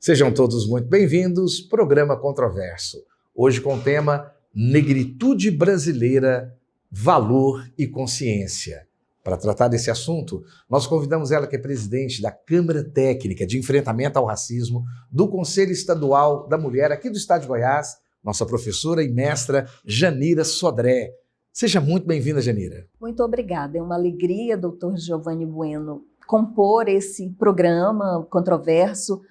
Sejam todos muito bem-vindos, programa Controverso. Hoje com o tema Negritude Brasileira, Valor e Consciência. Para tratar desse assunto, nós convidamos ela, que é presidente da Câmara Técnica de Enfrentamento ao Racismo do Conselho Estadual da Mulher aqui do Estado de Goiás, nossa professora e mestra Janira Sodré. Seja muito bem-vinda, Janira. Muito obrigada. É uma alegria, doutor Giovanni Bueno, compor esse programa Controverso,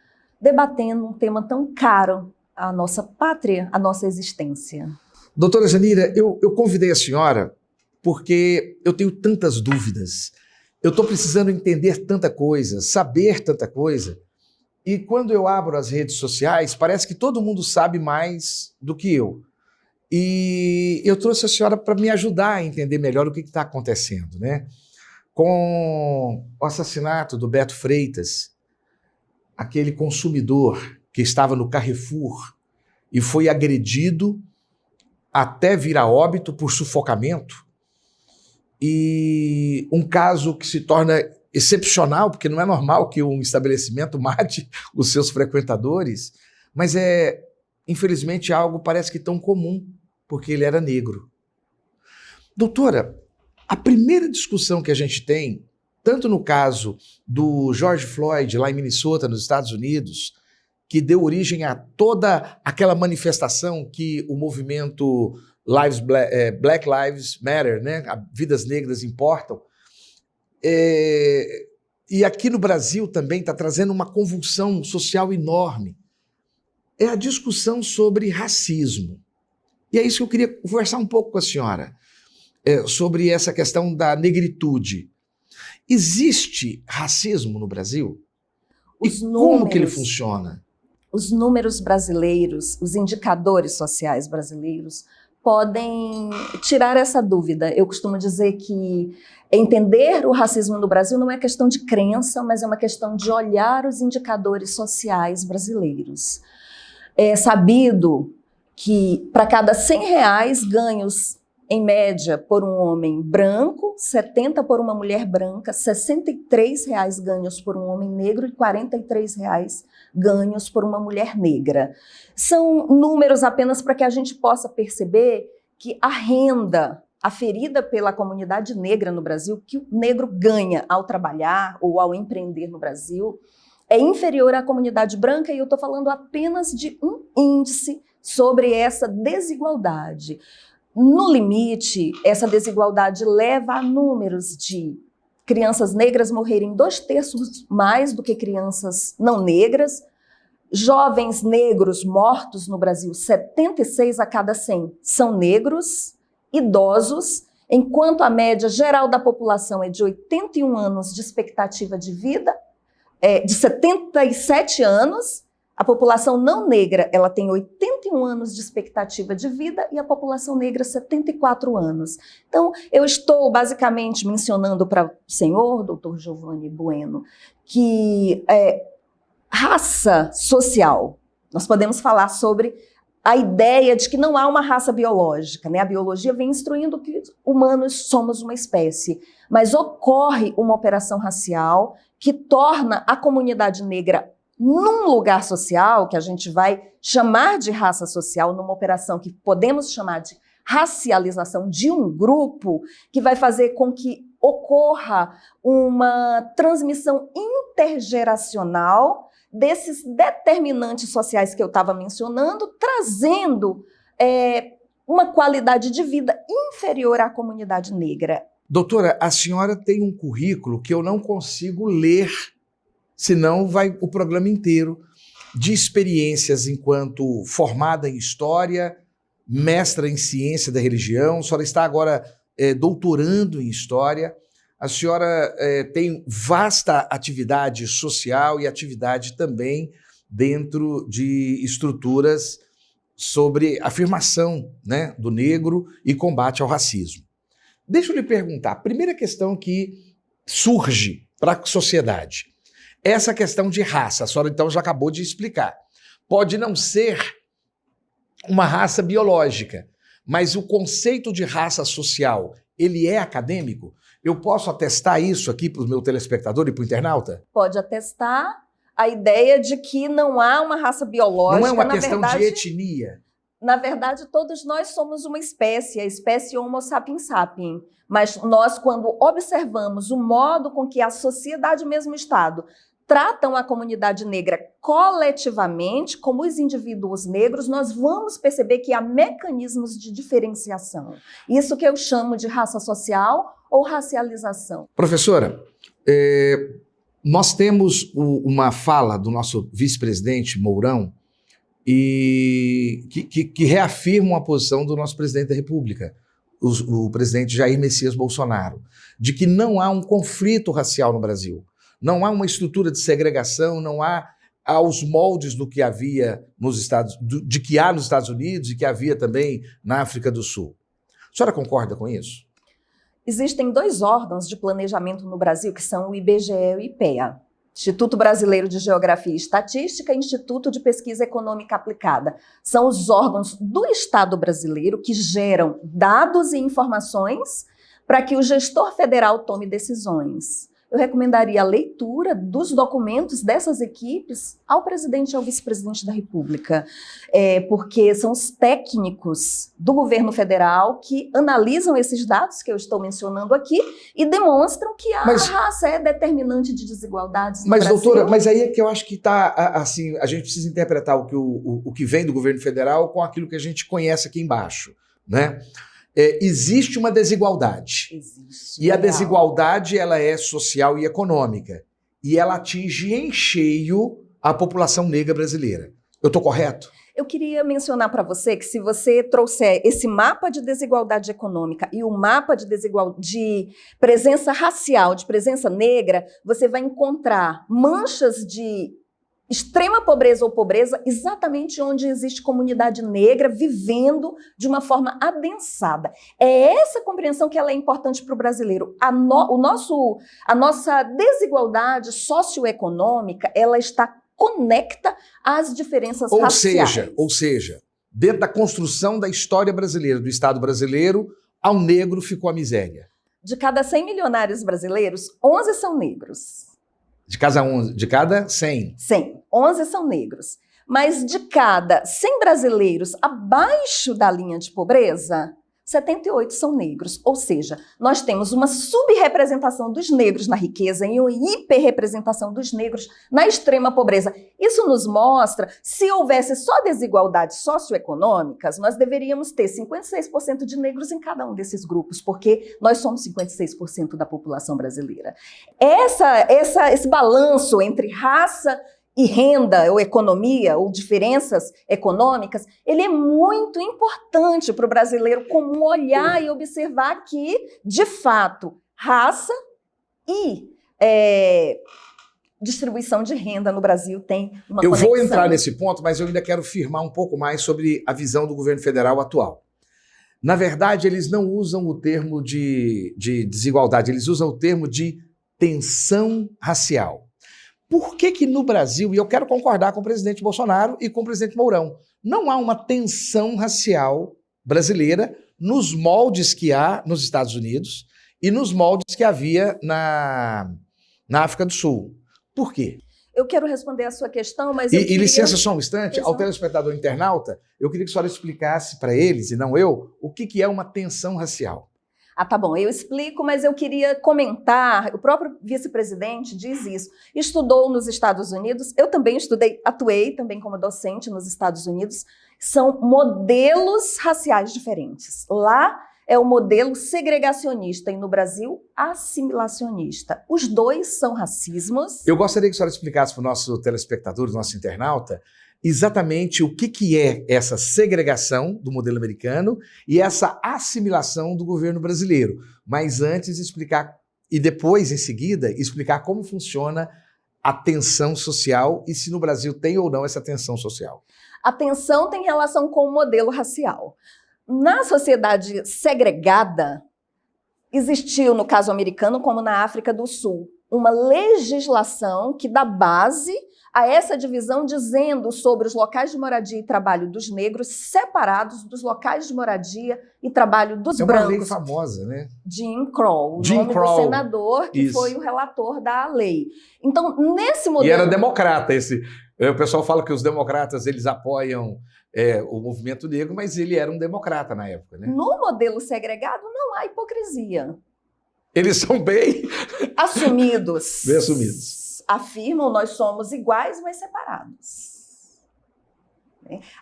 debatendo um tema tão caro à nossa pátria, à nossa existência. Doutora Janira, eu convidei a senhora porque eu tenho tantas dúvidas, eu estou precisando entender tanta coisa, saber tanta coisa, e quando eu abro as redes sociais, parece que todo mundo sabe mais do que eu. E eu trouxe a senhora para me ajudar a entender melhor o que está acontecendo, né? Com o assassinato do Beto Freitas, aquele consumidor que estava no Carrefour e foi agredido até vir a óbito por sufocamento, e um caso que se torna excepcional, porque não é normal que um estabelecimento mate os seus frequentadores, mas infelizmente, algo parece que tão comum, porque ele era negro. Doutora, a primeira discussão que a gente tem, tanto no caso do George Floyd, lá em Minnesota, nos Estados Unidos, que deu origem a toda aquela manifestação que o movimento Black Lives Matter, né? Vidas negras importam, e aqui no Brasil também está trazendo uma convulsão social enorme. É a discussão sobre racismo. E é isso que eu queria conversar um pouco com a senhora, sobre essa questão da negritude. Existe racismo no Brasil? Como que ele funciona? Os números brasileiros, os indicadores sociais brasileiros podem tirar essa dúvida. Eu costumo dizer que entender o racismo no Brasil não é questão de crença, mas é uma questão de olhar os indicadores sociais brasileiros. É sabido que para cada R$100 ganhos, em média, por um homem branco, 70 por uma mulher branca, R$63 ganhos por um homem negro e R$43 ganhos por uma mulher negra. São números apenas para que a gente possa perceber que a renda aferida pela comunidade negra no Brasil, que o negro ganha ao trabalhar ou ao empreender no Brasil, é inferior à comunidade branca, e eu estou falando apenas de um índice sobre essa desigualdade. No limite, essa desigualdade leva a números de crianças negras morrerem 2/3 mais do que crianças não negras, jovens negros mortos no Brasil, 76 a cada 100 são negros, idosos, enquanto a média geral da população é de 81 anos de expectativa de vida, de 77 anos, a população não negra ela tem 81 anos de expectativa de vida e a população negra 74 anos. Então, eu estou basicamente mencionando para o senhor, doutor Giovanni Bueno, que raça social, nós podemos falar sobre a ideia de que não há uma raça biológica, né? A biologia vem instruindo que humanos somos uma espécie, mas ocorre uma operação racial que torna a comunidade negra num lugar social, que a gente vai chamar de raça social, numa operação que podemos chamar de racialização de um grupo, que vai fazer com que ocorra uma transmissão intergeracional desses determinantes sociais que eu estava mencionando, trazendo uma qualidade de vida inferior à comunidade negra. Doutora, a senhora tem um currículo que eu não consigo ler, senão vai o programa inteiro, de experiências enquanto formada em História, mestra em Ciência da Religião, a senhora está agora doutorando em História, a senhora tem vasta atividade social e atividade também dentro de estruturas sobre afirmação, né, do negro e combate ao racismo. Deixa eu lhe perguntar, a primeira questão que surge para a sociedade, essa questão de raça, a senhora então já acabou de explicar. Pode não ser uma raça biológica, mas o conceito de raça social, ele é acadêmico? Eu posso atestar isso aqui para o meu telespectador e para o internauta? Pode atestar, a ideia de que não há uma raça biológica. Não é uma questão de etnia. Na verdade, todos nós somos uma espécie, a espécie Homo sapiens sapiens. Mas nós, quando observamos o modo com que a sociedade, mesmo o Estado, tratam a comunidade negra coletivamente, como os indivíduos negros, nós vamos perceber que há mecanismos de diferenciação. Isso que eu chamo de raça social ou racialização. Professora, nós temos uma fala do nosso vice-presidente Mourão e que reafirma a posição do nosso presidente da República, o presidente Jair Messias Bolsonaro, de que não há um conflito racial no Brasil. Não há uma estrutura de segregação, não há aos moldes do que havia de que há nos Estados Unidos e que havia também na África do Sul. A senhora concorda com isso? Existem 2 órgãos de planejamento no Brasil, que são o IBGE e o IPEA. Instituto Brasileiro de Geografia e Estatística e Instituto de Pesquisa Econômica Aplicada. São os órgãos do Estado brasileiro que geram dados e informações para que o gestor federal tome decisões. Eu recomendaria a leitura dos documentos dessas equipes ao presidente e ao vice-presidente da República, porque são os técnicos do governo federal que analisam esses dados que eu estou mencionando aqui e demonstram que a raça é determinante de desigualdades no Brasil. Doutora, mas aí é que eu acho que assim, a gente precisa interpretar o que vem do governo federal com aquilo que a gente conhece aqui embaixo, né? Existe uma desigualdade. Existe. E a desigualdade ela é social e econômica. E ela atinge em cheio a população negra brasileira. Eu estou correto? Eu queria mencionar para você que se você trouxer esse mapa de desigualdade econômica e o mapa de presença racial, de presença negra, você vai encontrar manchas de extrema pobreza ou pobreza exatamente onde existe comunidade negra vivendo de uma forma adensada. É essa compreensão que ela é importante para o brasileiro. A nossa desigualdade socioeconômica, ela está conecta às diferenças raciais. Ou seja, dentro da construção da história brasileira, do Estado brasileiro, ao negro ficou a miséria. De cada 100 milionários brasileiros, 11 são negros. De cada 100? 100. 11 são negros. Mas de cada 100 brasileiros abaixo da linha de pobreza, 78 são negros. Ou seja, nós temos uma subrepresentação dos negros na riqueza e uma hiperrepresentação dos negros na extrema pobreza. Isso nos mostra, se houvesse só desigualdades socioeconômicas, nós deveríamos ter 56% de negros em cada um desses grupos, porque nós somos 56% da população brasileira. Esse balanço entre raça e renda, ou economia, ou diferenças econômicas, ele é muito importante para o brasileiro comum olhar e observar que, de fato, raça e distribuição de renda no Brasil tem uma conexão. Eu vou entrar nesse ponto, mas eu ainda quero firmar um pouco mais sobre a visão do governo federal atual. Na verdade, eles não usam o termo de desigualdade, eles usam o termo de tensão racial. Por que no Brasil, e eu quero concordar com o presidente Bolsonaro e com o presidente Mourão, não há uma tensão racial brasileira nos moldes que há nos Estados Unidos e nos moldes que havia na África do Sul? Por quê? Eu quero responder a sua questão, mas E licença só um instante, ao telespectador internauta, eu queria que a senhora explicasse para eles, e não eu, o que é uma tensão racial. Ah, tá bom, eu explico, mas eu queria comentar, o próprio vice-presidente diz isso, estudou nos Estados Unidos, eu também atuei também como docente nos Estados Unidos, são modelos raciais diferentes. Lá é o modelo segregacionista e no Brasil, assimilacionista. Os dois são racismos. Eu gostaria que a senhora explicasse para o nosso telespectador, nosso internauta, exatamente o que é essa segregação do modelo americano e essa assimilação do governo brasileiro. Mas antes explicar, e depois, em seguida, explicar como funciona a tensão social e se no Brasil tem ou não essa tensão social. A tensão tem relação com o modelo racial. Na sociedade segregada, existiu, no caso americano, como na África do Sul, uma legislação que dá base a essa divisão, dizendo sobre os locais de moradia e trabalho dos negros separados dos locais de moradia e trabalho dos brancos. É uma lei famosa, né? Jim Crow, o Jim nome Crow. do senador que Isso. foi o relator da lei. Então, nesse modelo... E era democrata esse. O pessoal fala que os democratas eles apoiam o movimento negro, mas ele era um democrata na época, né? No modelo segregado não há hipocrisia. Eles são bem Assumidos. bem assumidos. Afirmam, nós somos iguais, mas separados.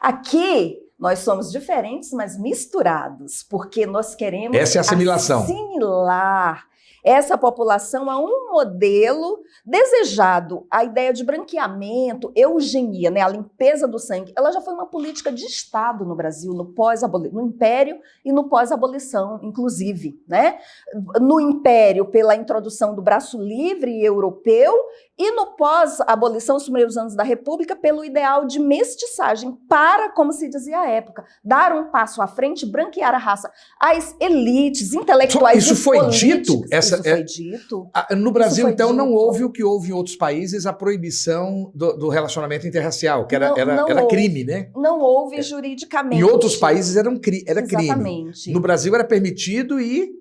Aqui, nós somos diferentes, mas misturados, porque nós queremos Essa é a assimilação. assimilar essa população a um modelo desejado. A ideia de branqueamento, eugenia, né, a limpeza do sangue, ela já foi uma política de Estado no Brasil, no Império e no pós-abolição, inclusive. Né? No Império, pela introdução do braço livre europeu, e no pós-abolição, os primeiros anos da República, pelo ideal de mestiçagem para, como se dizia à época, dar um passo à frente, branquear a raça. As elites intelectuais Isso foi políticas, dito? Isso foi dito. No Brasil, então, dito. não houve o que houve em outros países, a proibição do relacionamento interracial, que era houve, crime, né? Não houve juridicamente. Em outros países era crime. Exatamente. No Brasil era permitido e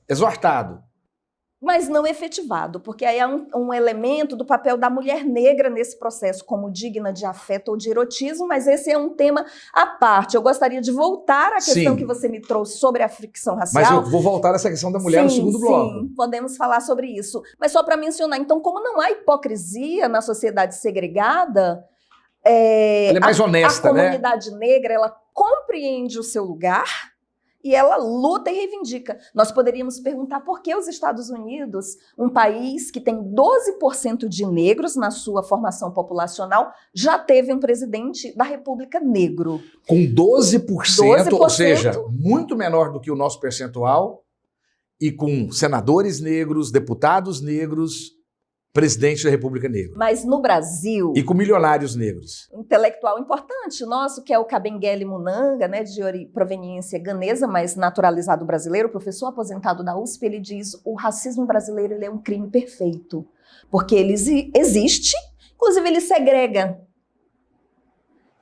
exortado. Mas não efetivado, porque aí é um elemento do papel da mulher negra nesse processo, como digna de afeto ou de erotismo, mas esse é um tema à parte. Eu gostaria de voltar à questão que você me trouxe sobre a fricção racial. Mas eu vou voltar a essa questão da mulher no segundo bloco. Sim, podemos falar sobre isso. Mas só para mencionar, então, como não há hipocrisia na sociedade segregada, ela é mais honesta, né? A comunidade negra, ela compreende o seu lugar, e ela luta e reivindica. Nós poderíamos perguntar por que os Estados Unidos, um país que tem 12% de negros na sua formação populacional, já teve um presidente da República negro. Com 12%, ou seja, muito menor do que o nosso percentual, e com senadores negros, deputados negros, presidente da República Negra. Mas no Brasil... E com milionários negros. Um intelectual importante nosso, que é o Kabengele Munanga, né, de proveniência ganesa, mas naturalizado brasileiro, professor aposentado da USP, ele diz: o racismo brasileiro ele é um crime perfeito, porque ele existe, inclusive ele segrega.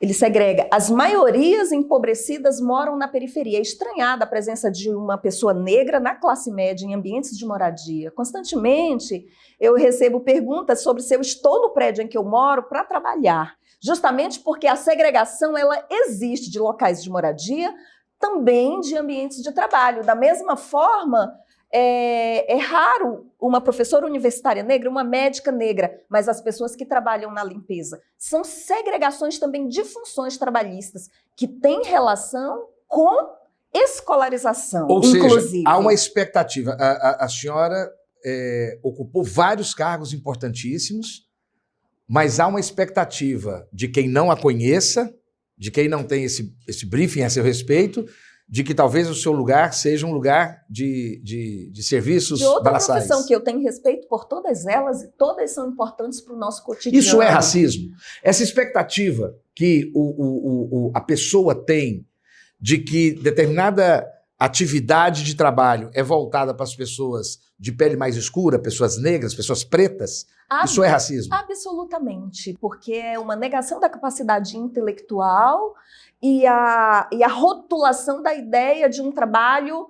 Ele segrega. As maiorias empobrecidas moram na periferia. É estranhada a presença de uma pessoa negra na classe média, em ambientes de moradia. Constantemente, eu recebo perguntas sobre se eu estou no prédio em que eu moro para trabalhar. Justamente porque a segregação ela existe de locais de moradia, também de ambientes de trabalho. Da mesma forma, é raro uma professora universitária negra, uma médica negra, mas as pessoas que trabalham na limpeza. São segregações também de funções trabalhistas que têm relação com escolarização, Ou inclusive. seja, há uma expectativa. A senhora ocupou vários cargos importantíssimos, mas há uma expectativa de quem não a conheça, de quem não tem esse briefing a seu respeito, de que talvez o seu lugar seja um lugar de serviços de outra braçais. profissão que eu tenho respeito por todas elas, e todas são importantes para o nosso cotidiano. Isso é racismo. Essa expectativa que a pessoa tem de que determinada atividade de trabalho é voltada para as pessoas de pele mais escura, pessoas negras, pessoas pretas, isso é racismo? Absolutamente, porque é uma negação da capacidade intelectual e a rotulação da ideia de um trabalho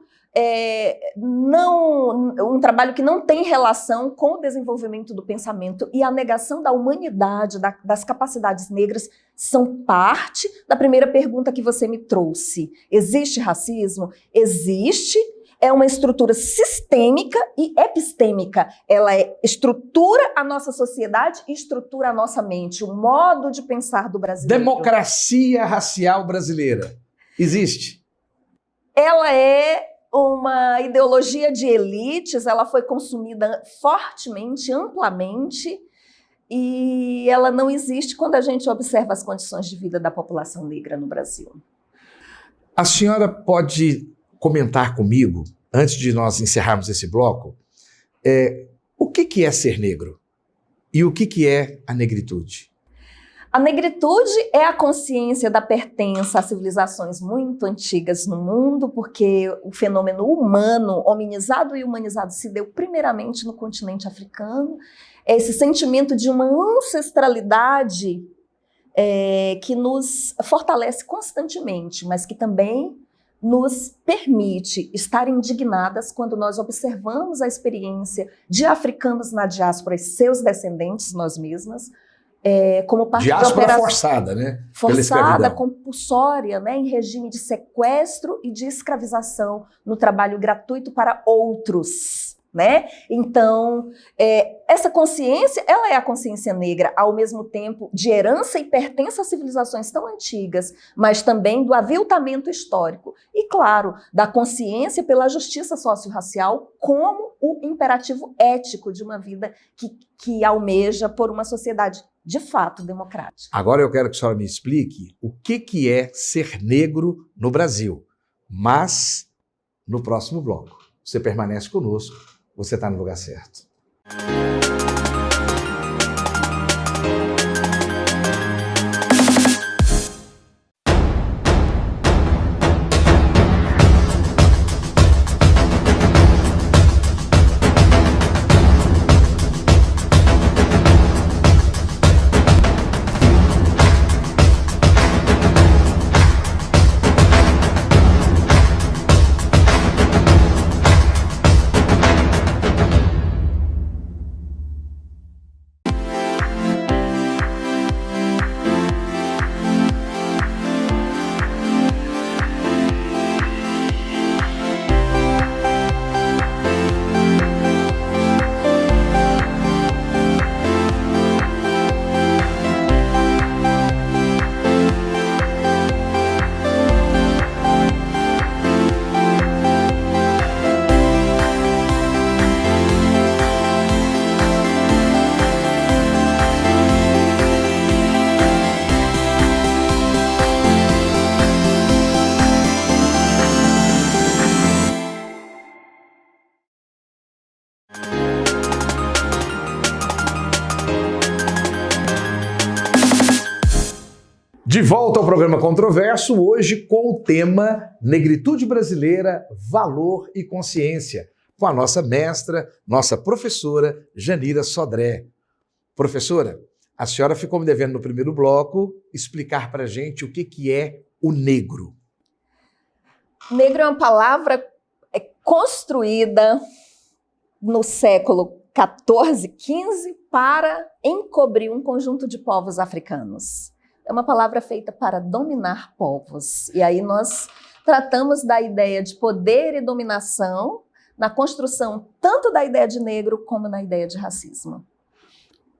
um trabalho que não tem relação com o desenvolvimento do pensamento, e a negação da humanidade, das capacidades negras, são parte da primeira pergunta que você me trouxe. Existe racismo? Existe. É uma estrutura sistêmica e epistêmica. Ela estrutura a nossa sociedade e estrutura a nossa mente, o modo de pensar do brasileiro. Democracia racial brasileira existe? Ela é uma ideologia de elites, ela foi consumida fortemente, amplamente, e ela não existe quando a gente observa as condições de vida da população negra no Brasil. A senhora pode comentar comigo, antes de nós encerrarmos esse bloco, o que é ser negro? E o que é a negritude? A negritude é a consciência da pertença a civilizações muito antigas no mundo, porque o fenômeno humano, hominizado e humanizado, se deu primeiramente no continente africano. É esse sentimento de uma ancestralidade que nos fortalece constantemente, mas que também nos permite estar indignadas quando nós observamos a experiência de africanos na diáspora e seus descendentes, nós mesmas, como parte diáspora de operação forçada, né? forçada, compulsória, né, em regime de sequestro e de escravização no trabalho gratuito para outros, né? Então, essa consciência, ela é a consciência negra, ao mesmo tempo de herança e pertença a civilizações tão antigas, mas também do aviltamento histórico e, claro, da consciência pela justiça socio-racial como o imperativo ético de uma vida que almeja por uma sociedade de fato democrática. Agora eu quero que a senhora me explique o que é ser negro no Brasil, mas no próximo bloco. Você permanece conosco, você está no lugar certo. De volta ao programa Controverso, hoje com o tema Negritude Brasileira, Valor e Consciência, com a nossa mestra, nossa professora Janira Sodré. Professora, a senhora ficou me devendo no primeiro bloco explicar para a gente o que é o negro. Negro é uma palavra construída no século XIV, XV para encobrir um conjunto de povos africanos. É uma palavra feita para dominar povos. E aí nós tratamos da ideia de poder e dominação na construção tanto da ideia de negro como na ideia de racismo.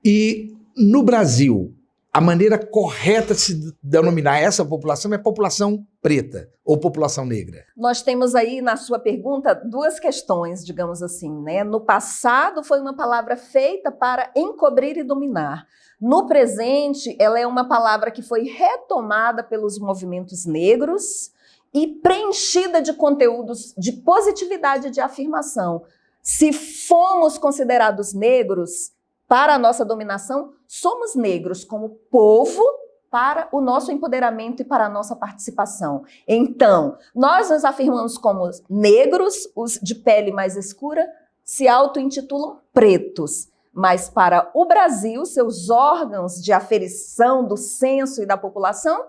E no Brasil, a maneira correta de se denominar essa população é população preta ou população negra? Nós temos aí, na sua pergunta, duas questões, digamos assim, né? No passado, foi uma palavra feita para encobrir e dominar. No presente, ela é uma palavra que foi retomada pelos movimentos negros e preenchida de conteúdos de positividade e de afirmação. Se fomos considerados negros para a nossa dominação, somos negros como povo para o nosso empoderamento e para a nossa participação. Então, nós nos afirmamos como negros, os de pele mais escura se auto-intitulam pretos. Mas para o Brasil, seus órgãos de aferição do censo e da população,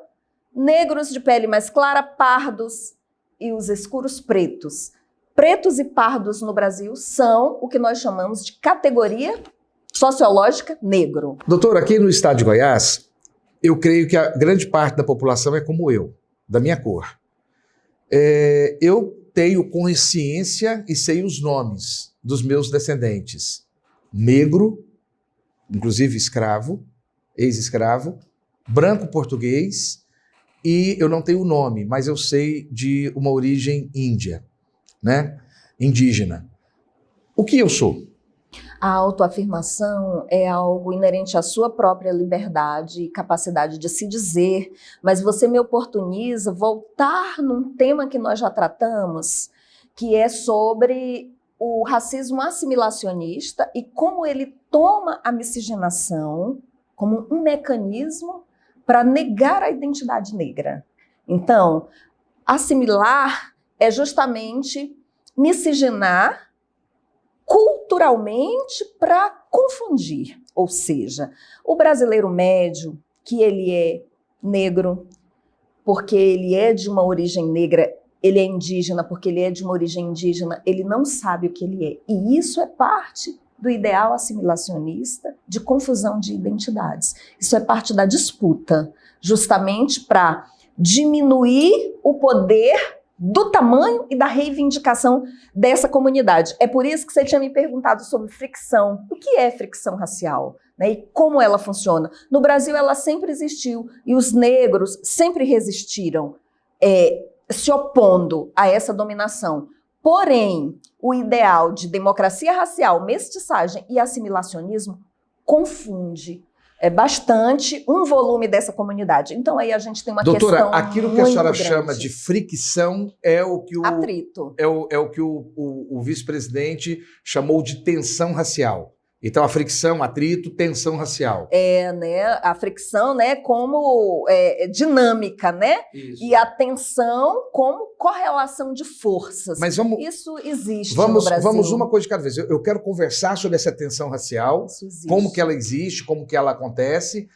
negros de pele mais clara, pardos e os escuros pretos. Pretos e pardos no Brasil são o que nós chamamos de categoria sociológica negro. Doutor, aqui no estado de Goiás, eu creio que a grande parte da população é como eu, da minha cor. Eu tenho consciência e sei os nomes dos meus descendentes. Negro, inclusive escravo, ex-escravo, branco português, e eu não tenho o nome, mas eu sei de uma origem índia, né? Indígena. O que eu sou? A autoafirmação é algo inerente à sua própria liberdade e capacidade de se dizer, mas você me oportuniza voltar num tema que nós já tratamos, que é sobre o racismo assimilacionista e como ele toma a miscigenação como um mecanismo para negar a identidade negra. Então, assimilar é justamente miscigenar culturalmente para confundir. Ou seja, o brasileiro médio, que ele é negro, porque ele é de uma origem negra, ele é indígena, porque ele é de uma origem indígena, ele não sabe o que ele é. E isso é parte do ideal assimilacionista de confusão de identidades. Isso é parte da disputa, justamente para diminuir o poder do tamanho e da reivindicação dessa comunidade. É por isso que você tinha me perguntado sobre fricção. O que é fricção racial? Né? E como ela funciona? No Brasil, ela sempre existiu e os negros sempre resistiram, se opondo a essa dominação. Porém, o ideal de democracia racial, mestiçagem e assimilacionismo confunde bastante um volume dessa comunidade. Então aí a gente tem uma questão muito grande. Doutora, aquilo que a senhora chama de fricção é o que o atrito. É o que o vice-presidente chamou de tensão racial. Então, a fricção, atrito, tensão racial. Né? A fricção, né, como dinâmica, né? Isso. E a tensão como correlação de forças. Mas isso existe no Brasil. Vamos uma coisa de cada vez. Eu quero conversar sobre essa tensão racial, como que ela existe, como que ela acontece,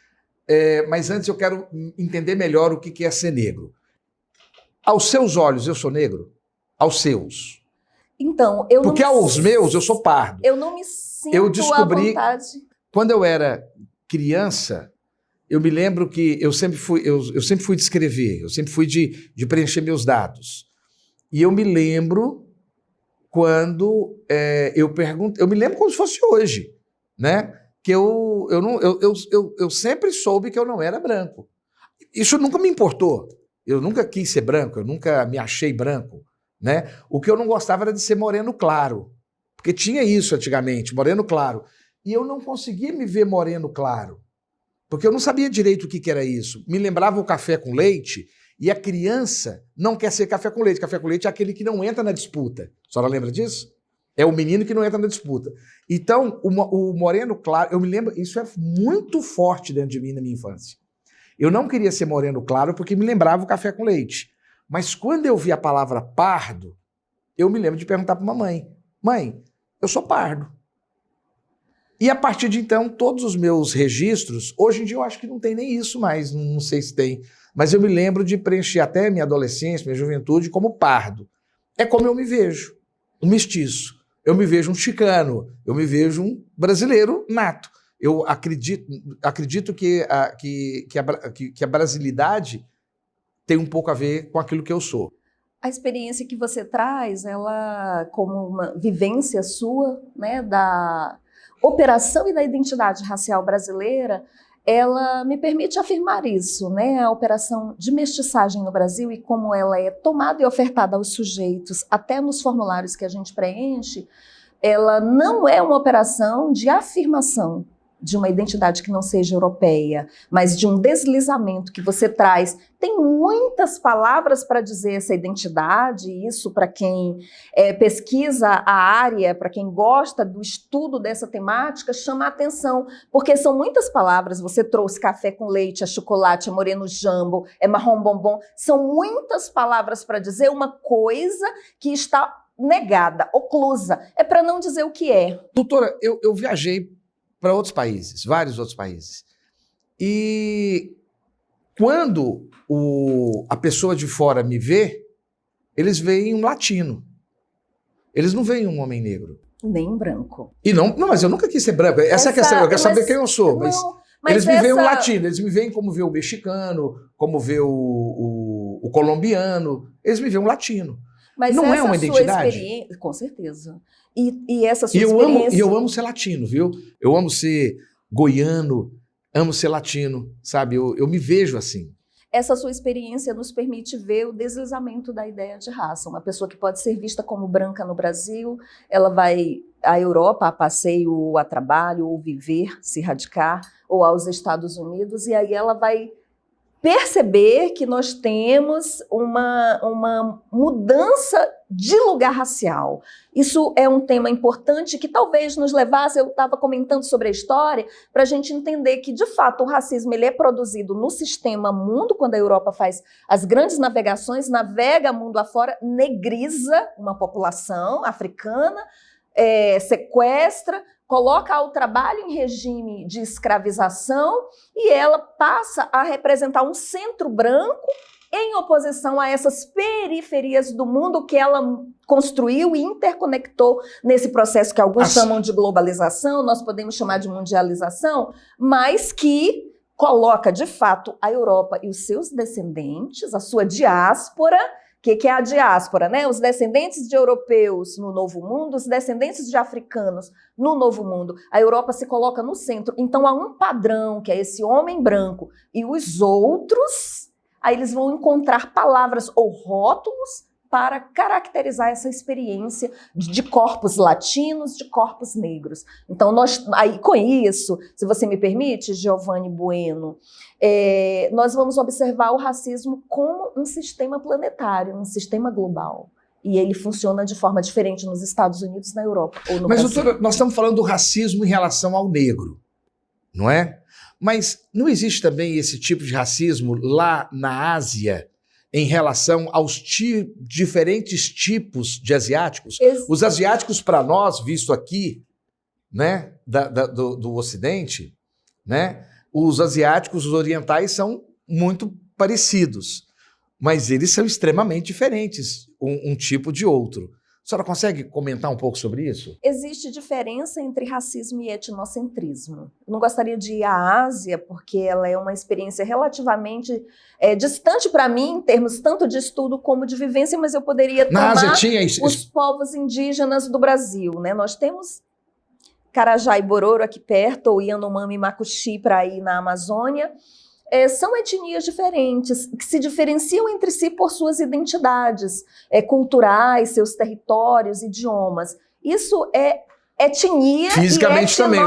mas antes eu quero entender melhor o que é ser negro. Aos seus olhos, eu sou negro? Aos seus? Então, porque aos meus, eu sou pardo. Eu não me sinto descobri, à vontade. Quando eu era criança, eu me lembro que eu sempre fui de escrever, eu sempre fui de preencher meus dados. E eu me lembro quando eu me lembro como se fosse hoje, né? Que eu sempre soube que eu não era branco. Isso nunca me importou. Eu nunca quis ser branco, eu nunca me achei branco. Né? O que eu não gostava era de ser moreno claro, porque tinha isso antigamente, moreno claro, e eu não conseguia me ver moreno claro, porque eu não sabia direito o que era isso. Me lembrava o café com leite, e a criança não quer ser café com leite é aquele que não entra na disputa. A senhora lembra disso? É o menino que não entra na disputa. Então, o moreno claro, eu me lembro, isso é muito forte dentro de mim na minha infância. Eu não queria ser moreno claro porque me lembrava o café com leite. Mas quando eu vi a palavra pardo, eu me lembro de perguntar para mamãe: mãe, eu sou pardo. E a partir de então, todos os meus registros, hoje em dia eu acho que não tem nem isso mais, não sei se tem, mas eu me lembro de preencher até minha adolescência, minha juventude como pardo. É como eu me vejo, um mestiço. Eu me vejo um chicano, eu me vejo um brasileiro nato. Eu acredito que a brasilidade tem um pouco a ver com aquilo que eu sou. A experiência que você traz, ela como uma vivência sua, né, da operação e da identidade racial brasileira, ela me permite afirmar isso, né, a operação de mestiçagem no Brasil e como ela é tomada e ofertada aos sujeitos, até nos formulários que a gente preenche, ela não é uma operação de afirmação de uma identidade que não seja europeia, mas de um deslizamento que você traz. Tem muitas palavras para dizer essa identidade, isso para quem pesquisa a área, para quem gosta do estudo dessa temática, chama a atenção, porque são muitas palavras. Você trouxe café com leite, é chocolate, é moreno jambo, é marrom bombom, são muitas palavras para dizer uma coisa que está negada, oclusa, é para não dizer o que é. Doutora, eu viajei para outros países, vários outros países. E quando a pessoa de fora me vê, eles veem um latino. Eles não veem um homem negro. Nem um branco. E não, mas eu nunca quis ser branco. Essa é a questão, eu quero saber quem eu sou. Mas eles me veem um latino, eles me veem como vê o mexicano, como vê o colombiano. Eles me veem um latino. Mas não é uma identidade? Com certeza. E essa sua experiência... E eu amo ser latino, viu? Eu amo ser goiano, amo ser latino, sabe? Eu me vejo assim. Essa sua experiência nos permite ver o deslizamento da ideia de raça. Uma pessoa que pode ser vista como branca no Brasil, ela vai à Europa a passeio ou a trabalho, ou viver, se radicar, ou aos Estados Unidos, e aí ela vai perceber que nós temos uma mudança de lugar racial. Isso é um tema importante que talvez nos levasse, eu estava comentando sobre a história, para a gente entender que, de fato, o racismo ele é produzido no sistema mundo, quando a Europa faz as grandes navegações, navega mundo afora, negriza uma população africana, sequestra, coloca ao trabalho em regime de escravização e ela passa a representar um centro branco em oposição a essas periferias do mundo que ela construiu e interconectou nesse processo que alguns chamam de globalização, nós podemos chamar de mundialização, mas que coloca, de fato, a Europa e os seus descendentes, a sua diáspora. O que é a diáspora, né? Os descendentes de europeus no Novo Mundo, os descendentes de africanos no Novo Mundo. A Europa se coloca no centro. Então há um padrão, que é esse homem branco, e os outros, aí eles vão encontrar palavras ou rótulos para caracterizar essa experiência de corpos latinos, de corpos negros. Então, aí, com isso, se você me permite, Giovanni Bueno, nós vamos observar o racismo como um sistema planetário, um sistema global. E ele funciona de forma diferente nos Estados Unidos, na Europa ou no Brasil. Mas, doutora, nós estamos falando do racismo em relação ao negro, não é? Mas não existe também esse tipo de racismo lá na Ásia, em relação aos diferentes tipos de asiáticos? Os asiáticos, para nós, visto aqui, né, do Ocidente, né, os asiáticos, os orientais, são muito parecidos, mas eles são extremamente diferentes, um tipo de outro. A senhora consegue comentar um pouco sobre isso? Existe diferença entre racismo e etnocentrismo. Eu não gostaria de ir à Ásia, porque ela é uma experiência relativamente distante para mim, em termos tanto de estudo como de vivência, mas eu poderia tomar os povos indígenas do Brasil, né? Nós temos Carajá e Bororo aqui perto, ou Yanomami e Macuxi para ir na Amazônia. São etnias diferentes, que se diferenciam entre si por suas identidades culturais, seus territórios, idiomas. Isso é etnia. Fisicamente e também.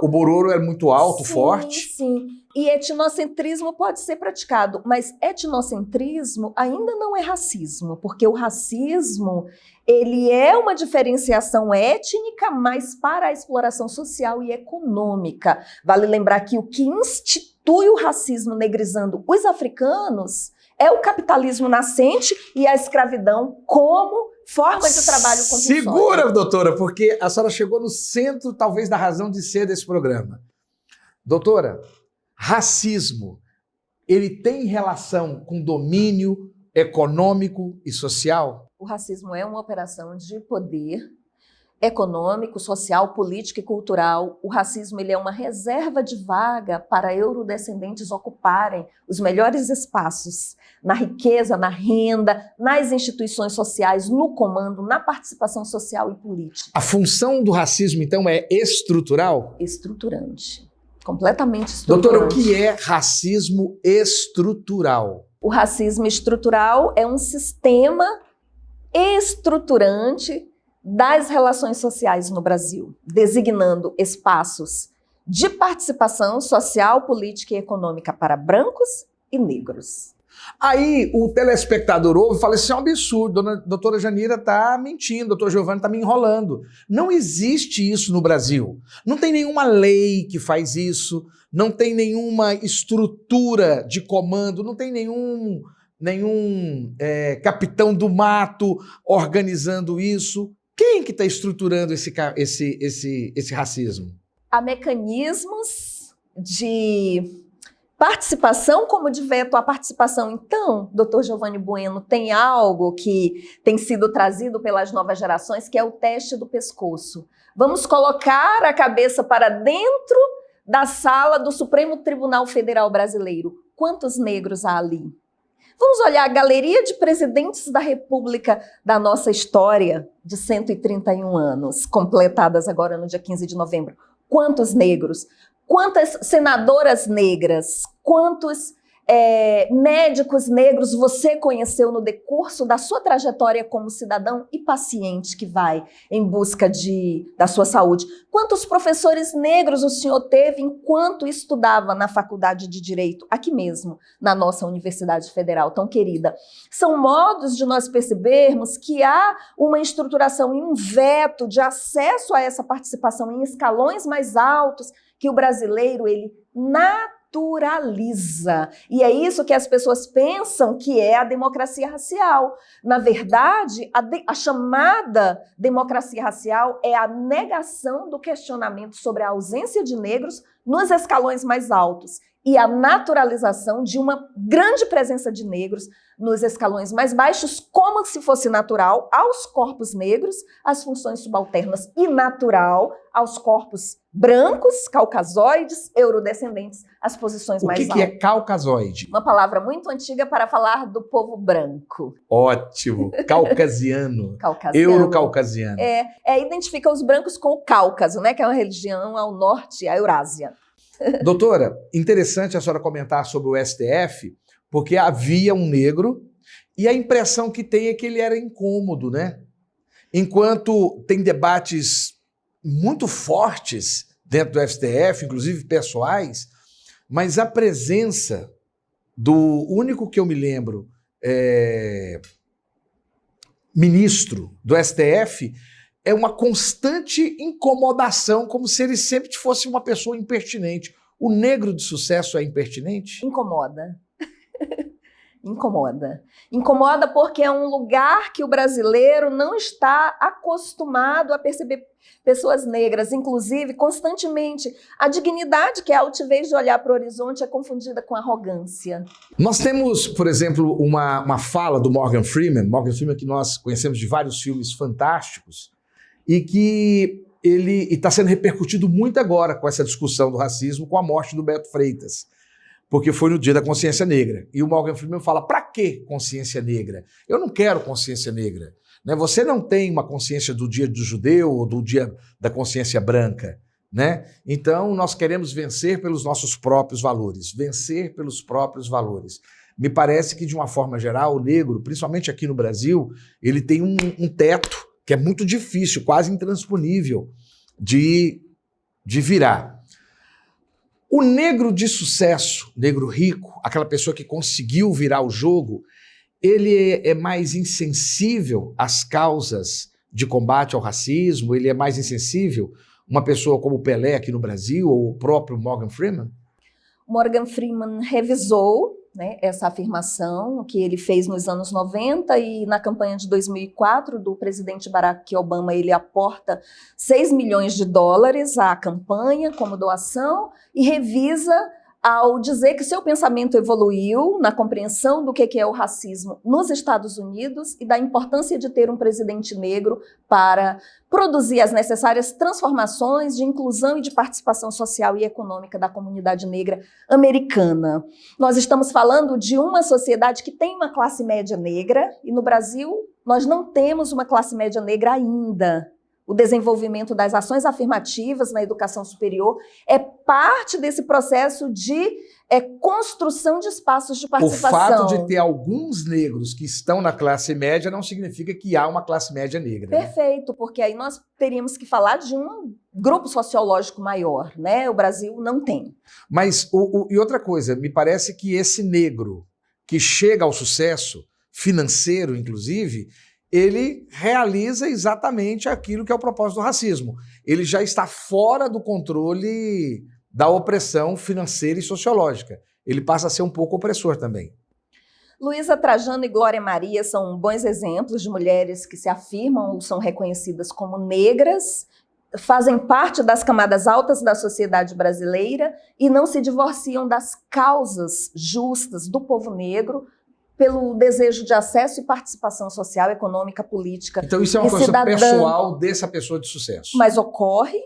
O Bororo é muito alto, sim, forte. Sim. E etnocentrismo pode ser praticado, mas etnocentrismo ainda não é racismo, porque o racismo ele é uma diferenciação étnica, mas para a exploração social e econômica. Vale lembrar que o que institui o racismo negrizando os africanos é o capitalismo nascente e a escravidão como forma de trabalho compulsório. Segura, doutora, porque a senhora chegou no centro, talvez, da razão de ser desse programa. Doutora, racismo, ele tem relação com domínio econômico e social? O racismo é uma operação de poder econômico, social, político e cultural. O racismo ele é uma reserva de vaga para eurodescendentes ocuparem os melhores espaços na riqueza, na renda, nas instituições sociais, no comando, na participação social e política. A função do racismo, então, é estrutural? Estruturante. Completamente estruturante. Doutora, o que é racismo estrutural? O racismo estrutural é um sistema estruturante das relações sociais no Brasil, designando espaços de participação social, política e econômica para brancos e negros. Aí o telespectador ouve e fala, isso é um absurdo, a doutora Janira está mentindo, a doutora Giovanna está me enrolando. Não existe isso no Brasil. Não tem nenhuma lei que faz isso, não tem nenhuma estrutura de comando, não tem nenhum capitão do mato organizando isso. Quem que está estruturando esse racismo? Há mecanismos de participação como de veto à participação. Então, doutor Giovanni Bueno, tem algo que tem sido trazido pelas novas gerações, que é o teste do pescoço. Vamos colocar a cabeça para dentro da sala do Supremo Tribunal Federal Brasileiro. Quantos negros há ali? Vamos olhar a galeria de presidentes da República da nossa história de 131 anos, completadas agora no dia 15 de novembro. Quantos negros? Quantas senadoras negras? Quantos médicos negros você conheceu no decurso da sua trajetória como cidadão e paciente que vai em busca da sua saúde? Quantos professores negros o senhor teve enquanto estudava na Faculdade de Direito, aqui mesmo, na nossa Universidade Federal tão querida? São modos de nós percebermos que há uma estruturação e um veto de acesso a essa participação em escalões mais altos que o brasileiro, ele naturaliza. E é isso que as pessoas pensam que é a democracia racial. Na verdade, a chamada democracia racial é a negação do questionamento sobre a ausência de negros nos escalões mais altos e a naturalização de uma grande presença de negros nos escalões mais baixos, como se fosse natural aos corpos negros as funções subalternas e natural aos corpos brancos, caucasoides, eurodescendentes, as posições mais altas. O que é caucasoide? Uma palavra muito antiga para falar do povo branco. Ótimo. Caucasiano. Caucasiano. Eurocaucasiano. Identifica os brancos com o Cáucaso, né, que é uma região ao norte, a Eurásia. Doutora, interessante a senhora comentar sobre o STF, porque havia um negro e a impressão que tem é que ele era incômodo, né? Enquanto tem debates muito fortes dentro do STF, inclusive pessoais, mas a presença do único que eu me lembro ministro do STF é uma constante incomodação, como se ele sempre fosse uma pessoa impertinente. O negro de sucesso é impertinente? Incomoda. Incomoda. Incomoda porque é um lugar que o brasileiro não está acostumado a perceber pessoas negras, inclusive, constantemente. A dignidade, que é a altivez de olhar para o horizonte, é confundida com arrogância. Nós temos, por exemplo, uma fala do Morgan Freeman que nós conhecemos de vários filmes fantásticos, e que ele está sendo repercutido muito agora com essa discussão do racismo, com a morte do Beto Freitas, porque foi no Dia da Consciência Negra. E o Morgan Freeman fala, para que consciência negra? Eu não quero consciência negra. Né? Você não tem uma consciência do Dia do Judeu ou do Dia da Consciência Branca. Né? Então, nós queremos vencer pelos nossos próprios valores. Vencer pelos próprios valores. Me parece que, de uma forma geral, o negro, principalmente aqui no Brasil, ele tem um teto que é muito difícil, quase intransponível de virar. O negro de sucesso, negro rico, aquela pessoa que conseguiu virar o jogo, ele é mais insensível às causas de combate ao racismo, ele é mais insensível, uma pessoa como o Pelé aqui no Brasil, ou o próprio Morgan Freeman? Morgan Freeman revisou, né, essa afirmação que ele fez nos anos 90 e na campanha de 2004 do presidente Barack Obama ele aporta $6 milhões à campanha como doação e revisa ao dizer que seu pensamento evoluiu na compreensão do que é o racismo nos Estados Unidos e da importância de ter um presidente negro para produzir as necessárias transformações de inclusão e de participação social e econômica da comunidade negra americana. Nós estamos falando de uma sociedade que tem uma classe média negra e no Brasil nós não temos uma classe média negra ainda. O desenvolvimento das ações afirmativas na educação superior é parte desse processo de construção de espaços de participação. O fato de ter alguns negros que estão na classe média não significa que há uma classe média negra. Perfeito, né? Porque aí nós teríamos que falar de um grupo sociológico maior, né? O Brasil não tem. Mas, e outra coisa, me parece que esse negro que chega ao sucesso financeiro, inclusive, ele realiza exatamente aquilo que é o propósito do racismo. Ele já está fora do controle da opressão financeira e sociológica. Ele passa a ser um pouco opressor também. Luísa Trajano e Glória Maria são bons exemplos de mulheres que se afirmam ou são reconhecidas como negras, fazem parte das camadas altas da sociedade brasileira e não se divorciam das causas justas do povo negro, pelo desejo de acesso e participação social, econômica, política. Então isso é uma coisa pessoal dessa pessoa de sucesso. Mas ocorre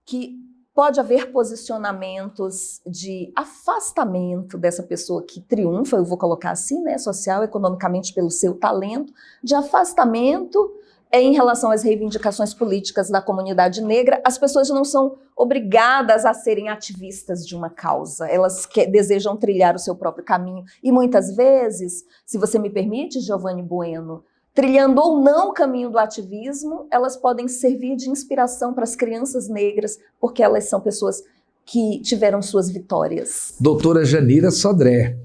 que pode haver posicionamentos de afastamento dessa pessoa que triunfa, eu vou colocar assim, né, social, economicamente pelo seu talento, de afastamento em relação às reivindicações políticas da comunidade negra, as pessoas não são obrigadas a serem ativistas de uma causa, elas desejam trilhar o seu próprio caminho. E muitas vezes, se você me permite, Giovanni Bueno, trilhando ou não o caminho do ativismo, elas podem servir de inspiração para as crianças negras, porque elas são pessoas que tiveram suas vitórias. Doutora Janira Sodré,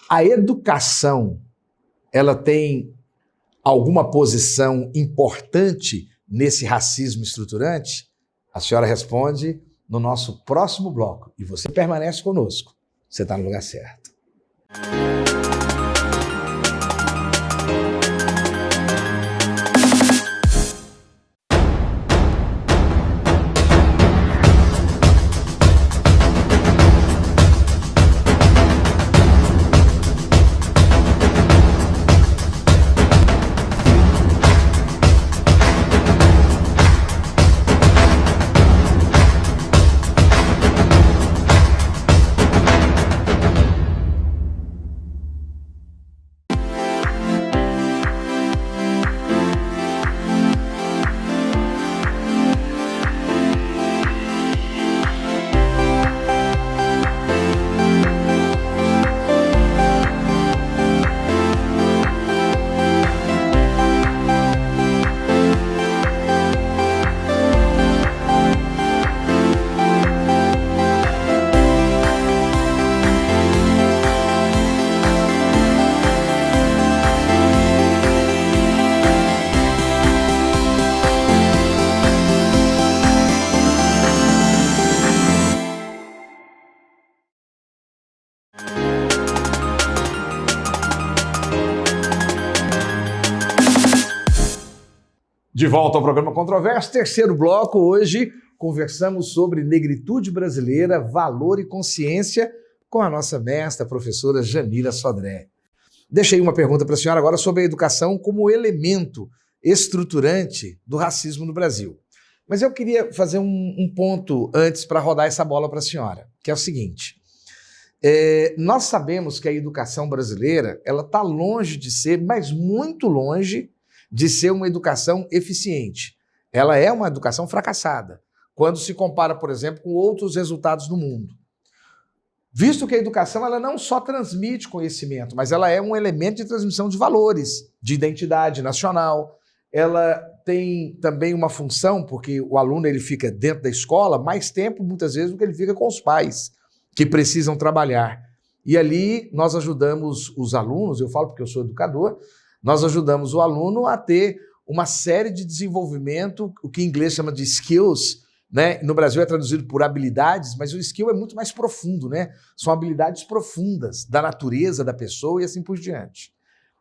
a educação, ela tem alguma posição importante nesse racismo estruturante? A senhora responde no nosso próximo bloco. E você permanece conosco. Você está no lugar certo. De volta ao programa Controverso, terceiro bloco. Hoje conversamos sobre negritude brasileira, valor e consciência com a nossa mestra, a professora Janira Sodré. Deixei uma pergunta para a senhora agora sobre a educação como elemento estruturante do racismo no Brasil. Mas eu queria fazer um ponto antes para rodar essa bola para a senhora, que é o seguinte. Nós sabemos que a educação brasileira ela está longe de ser, mas muito longe de ser uma educação eficiente. Ela é uma educação fracassada, quando se compara, por exemplo, com outros resultados do mundo. Visto que a educação ela não só transmite conhecimento, mas ela é um elemento de transmissão de valores, de identidade nacional. Ela tem também uma função, porque o aluno ele fica dentro da escola mais tempo, muitas vezes, do que ele fica com os pais, que precisam trabalhar. E ali nós ajudamos os alunos, eu falo porque eu sou educador, nós ajudamos o aluno a ter uma série de desenvolvimento, o que em inglês chama de skills, né? No Brasil é traduzido por habilidades, mas o skill é muito mais profundo, né? São habilidades profundas da natureza da pessoa e assim por diante.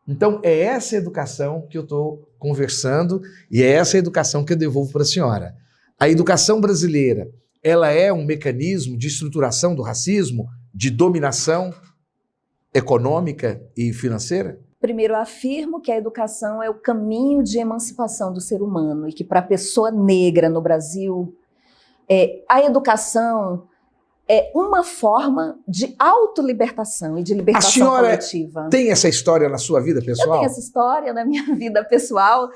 Então, é essa educação que eu estou conversando e é essa educação que eu devolvo para a senhora. A educação brasileira, ela é um mecanismo de estruturação do racismo, de dominação econômica e financeira? Primeiro, eu afirmo que a educação é o caminho de emancipação do ser humano e que para a pessoa negra no Brasil, a educação é uma forma de autolibertação e de libertação coletiva. A senhora tem essa história na sua vida pessoal? Eu tenho essa história na minha vida pessoal.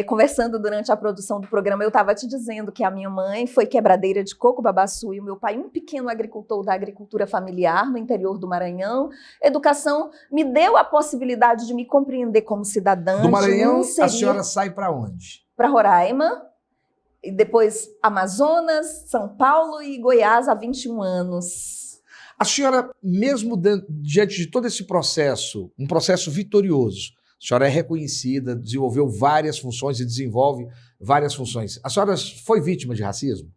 Conversando durante a produção do programa, eu estava te dizendo que a minha mãe foi quebradeira de coco, babaçu, e o meu pai um pequeno agricultor da agricultura familiar no interior do Maranhão. Educação me deu a possibilidade de me compreender como cidadã. Do Maranhão, a senhora sai para onde? Para Roraima. E depois Amazonas, São Paulo e Goiás há 21 anos. A senhora, mesmo diante de todo esse processo, um processo vitorioso, a senhora é reconhecida, desenvolveu várias funções e desenvolve várias funções. A senhora foi vítima de racismo?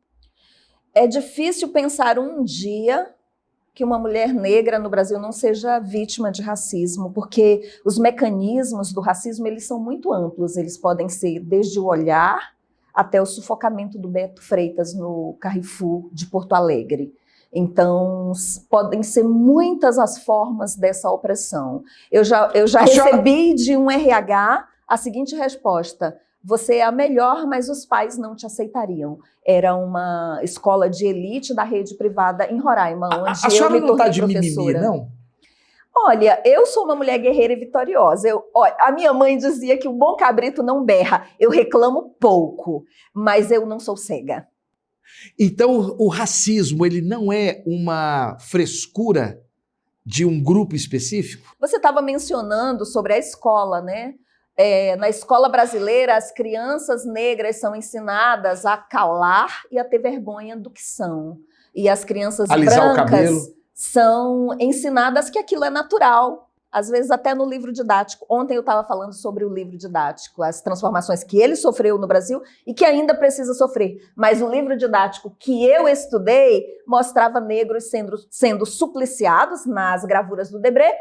É difícil pensar um dia que uma mulher negra no Brasil não seja vítima de racismo, porque os mecanismos do racismo eles são muito amplos. Eles podem ser desde o olhar até o sufocamento do Beto Freitas no Carrefour de Porto Alegre. Então, podem ser muitas as formas dessa opressão. Eu já recebi de um RH a seguinte resposta: você é a melhor, mas os pais não te aceitariam. Era uma escola de elite da rede privada em Roraima, onde a senhora eu me não está tornei de professora. mimimi, não? Olha, eu sou uma mulher guerreira e vitoriosa. A minha mãe dizia que o bom cabrito não berra. Eu reclamo pouco, mas eu não sou cega. Então, o racismo, ele não é uma frescura de um grupo específico? Você estava mencionando sobre a escola, né? Na escola brasileira, as crianças negras são ensinadas a calar e a ter vergonha do que são. E as crianças Alisar brancas o cabelo. São ensinadas que aquilo é natural. Às vezes até no livro didático. Ontem eu estava falando sobre o livro didático, as transformações que ele sofreu no Brasil e que ainda precisa sofrer. Mas o livro didático que eu estudei mostrava negros sendo supliciados nas gravuras do Debré.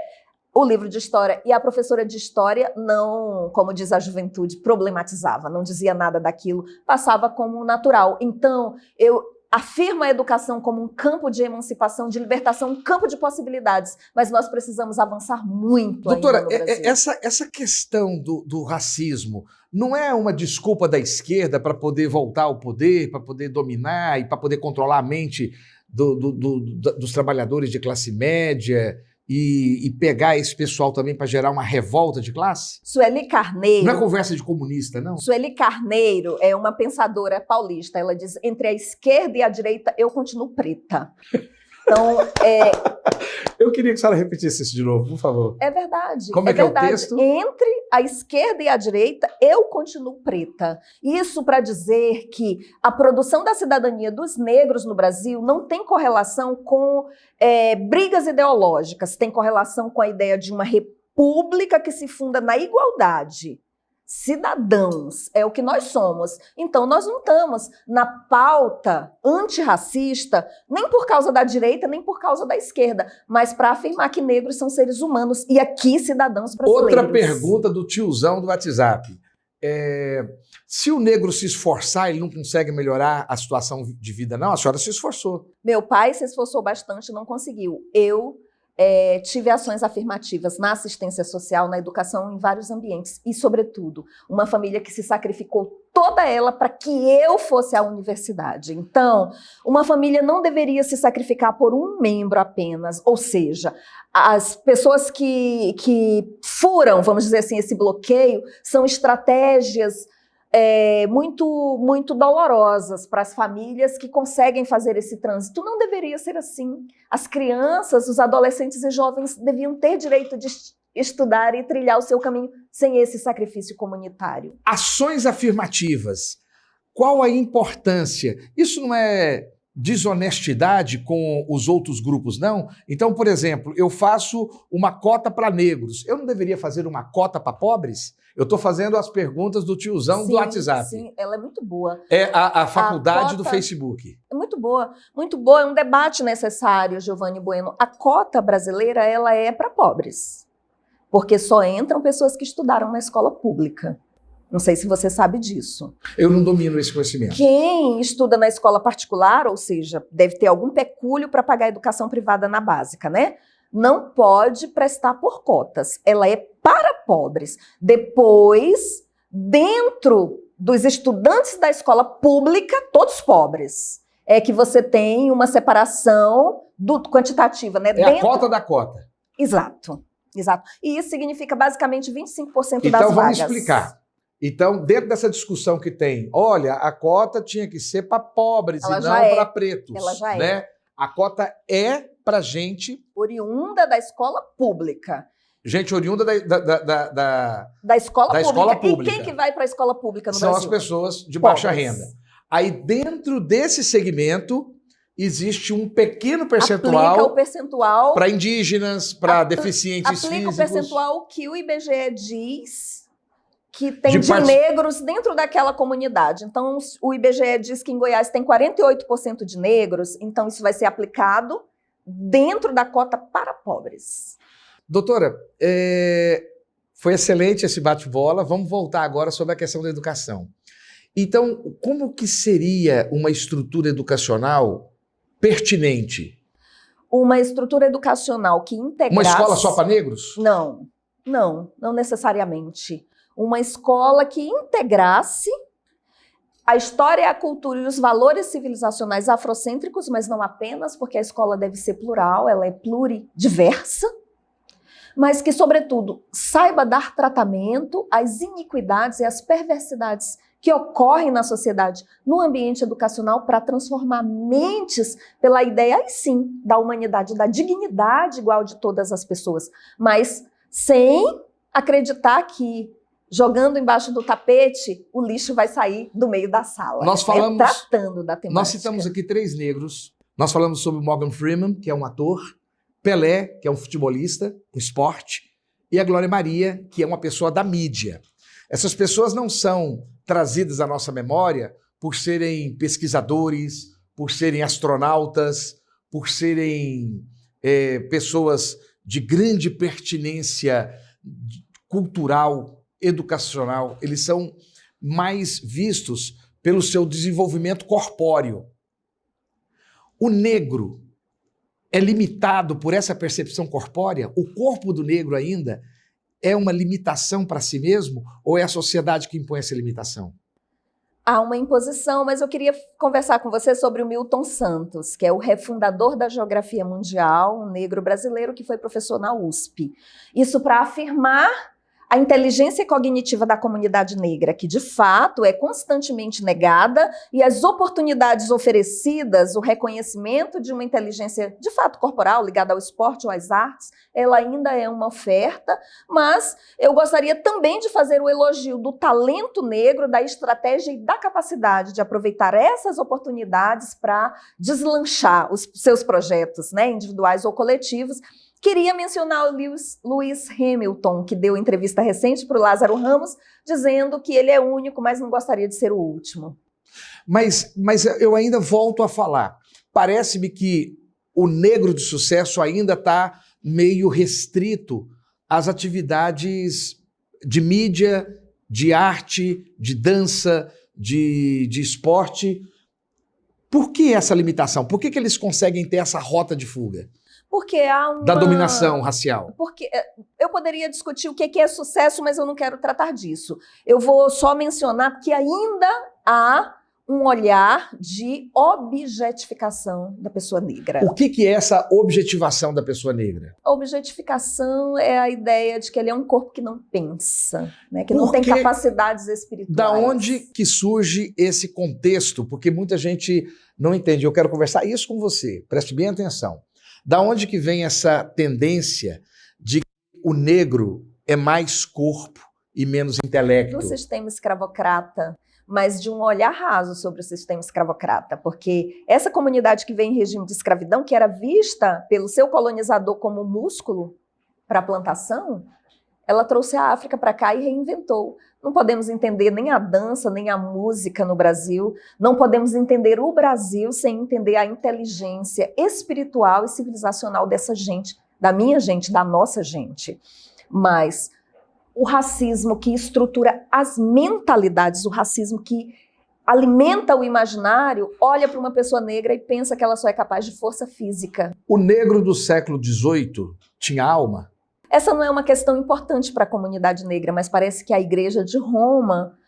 O livro de história e a professora de história não, como diz a juventude, problematizava, não dizia nada daquilo, passava como natural. Então, eu afirmo a educação como um campo de emancipação, de libertação, um campo de possibilidades, mas nós precisamos avançar muito. Doutora, ainda no Brasil. essa questão do racismo não é uma desculpa da esquerda para poder voltar ao poder, para poder dominar e para poder controlar a mente dos trabalhadores de classe média e pegar esse pessoal também para gerar uma revolta de classe? Sueli Carneiro... Não é conversa de comunista, não? Sueli Carneiro é uma pensadora paulista. Ela diz, entre a esquerda e a direita, eu continuo preta. Então, Eu queria que a senhora repetisse isso de novo, por favor. É verdade. Como é que verdade. É o texto? Entre a esquerda e a direita, eu continuo preta. Isso para dizer que a produção da cidadania dos negros no Brasil não tem correlação com brigas ideológicas, tem correlação com a ideia de uma república que se funda na igualdade. Cidadãos, é o que nós somos. Então, nós não estamos na pauta antirracista, nem por causa da direita, nem por causa da esquerda, mas para afirmar que negros são seres humanos e aqui cidadãos brasileiros. Outra pergunta do tiozão do WhatsApp. Se o negro se esforçar, ele não consegue melhorar a situação de vida, não? A senhora se esforçou. Meu pai se esforçou bastante e não conseguiu. Eu tive ações afirmativas na assistência social, na educação, em vários ambientes. E, sobretudo, uma família que se sacrificou toda ela para que eu fosse à universidade. Então, uma família não deveria se sacrificar por um membro apenas. Ou seja, as pessoas que furam, vamos dizer assim, esse bloqueio, são estratégias muito, muito dolorosas para as famílias que conseguem fazer esse trânsito. Não deveria ser assim. As crianças, os adolescentes e jovens deviam ter direito de estudar e trilhar o seu caminho sem esse sacrifício comunitário. Ações afirmativas. Qual a importância? Isso não é desonestidade com os outros grupos, não? Então, por exemplo, eu faço uma cota para negros. Eu não deveria fazer uma cota para pobres? Eu estou fazendo as perguntas do tiozão do WhatsApp. Sim, ela é muito boa. É a faculdade do cota Facebook. É muito boa, muito boa. É um debate necessário, Giovanni Bueno. A cota brasileira, ela é para pobres, porque só entram pessoas que estudaram na escola pública. Não sei se você sabe disso. Eu não domino esse conhecimento. Quem estuda na escola particular, ou seja, deve ter algum pecúlio para pagar a educação privada na básica, né? Não pode prestar por cotas. Ela é para pobres. Depois, dentro dos estudantes da escola pública, todos pobres, é que você tem uma separação quantitativa, né? É a cota da cota. Exato, exato. E isso significa basicamente 25% das vagas. Então vamos explicar. Então, dentro dessa discussão que tem, olha, a cota tinha que ser para pobres Ela e não já é. para pretos. Ela já né? é. A cota é para gente... oriunda da escola pública. Gente oriunda da escola pública. E quem que vai para a escola pública no São Brasil? as pessoas de baixa Pobres. renda. Aí, dentro desse segmento, existe um pequeno percentual... Aplica o percentual... para indígenas, para deficientes aplica físicos. Aplica o percentual que o IBGE diz que tem de parte... negros dentro daquela comunidade. Então, o IBGE diz que em Goiás tem 48% de negros, então isso vai ser aplicado dentro da cota para pobres. Doutora, foi excelente esse bate-bola. Vamos voltar agora sobre a questão da educação. Então, como que seria uma estrutura educacional pertinente? Uma estrutura educacional que integrasse... Uma escola só para negros? Não necessariamente. Uma escola que integrasse a história, a cultura e os valores civilizacionais afrocêntricos, mas não apenas, porque a escola deve ser plural, ela é pluridiversa. mas que, sobretudo, saiba dar tratamento às iniquidades e às perversidades que ocorrem na sociedade, no ambiente educacional, para transformar mentes pela ideia, aí sim, da humanidade, da dignidade igual de todas as pessoas, mas sem acreditar que, jogando embaixo do tapete, o lixo vai sair do meio da sala. Nós falamos, tratando da temática. Nós citamos aqui 3 negros. Nós falamos sobre Morgan Freeman, que é um ator, Pelé, que é um futebolista, um esporte, e a Glória Maria, que é uma pessoa da mídia. Essas pessoas não são trazidas à nossa memória por serem pesquisadores, por serem astronautas, por serem pessoas de grande pertinência cultural, educacional. Eles são mais vistos pelo seu desenvolvimento corpóreo. O negro é limitado por essa percepção corpórea? O corpo do negro ainda é uma limitação para si mesmo ou é a sociedade que impõe essa limitação? Há uma imposição, mas eu queria conversar com você sobre o Milton Santos, que é o refundador da geografia mundial, um negro brasileiro que foi professor na USP. Isso para afirmar a inteligência cognitiva da comunidade negra, que de fato é constantemente negada, e as oportunidades oferecidas, o reconhecimento de uma inteligência de fato corporal, ligada ao esporte ou às artes, ela ainda é uma oferta, mas eu gostaria também de fazer o elogio do talento negro, da estratégia e da capacidade de aproveitar essas oportunidades para deslanchar os seus projetos, né, individuais ou coletivos. Queria mencionar o Lewis Hamilton, que deu entrevista recente para o Lázaro Ramos, dizendo que ele é único, mas não gostaria de ser o último. Mas eu ainda volto a falar. Parece-me que o negro de sucesso ainda está meio restrito às atividades de mídia, de arte, de dança, de esporte. Por que essa limitação? Por que eles conseguem ter essa rota de fuga? Porque há uma... Da dominação racial. Porque eu poderia discutir o que é sucesso, mas eu não quero tratar disso. Eu vou só mencionar que ainda há um olhar de objetificação da pessoa negra. O que é essa objetivação da pessoa negra? A objetificação é a ideia de que ele é um corpo que não pensa, né? Que não tem capacidades espirituais. Da onde que surge esse contexto? Porque muita gente não entende. Eu quero conversar isso com você. Preste bem atenção. Da onde que vem essa tendência de que o negro é mais corpo e menos intelecto? Do sistema escravocrata, mas de um olhar raso sobre o sistema escravocrata, porque essa comunidade que vem em regime de escravidão, que era vista pelo seu colonizador como músculo para a plantação, ela trouxe a África para cá e reinventou. Não podemos entender nem a dança, nem a música no Brasil. Não podemos entender o Brasil sem entender a inteligência espiritual e civilizacional dessa gente, da minha gente, da nossa gente. Mas o racismo que estrutura as mentalidades, o racismo que alimenta o imaginário, olha para uma pessoa negra e pensa que ela só é capaz de força física. O negro do século XVIII tinha alma? Essa não é uma questão importante para a comunidade negra, mas parece que a Igreja de Roma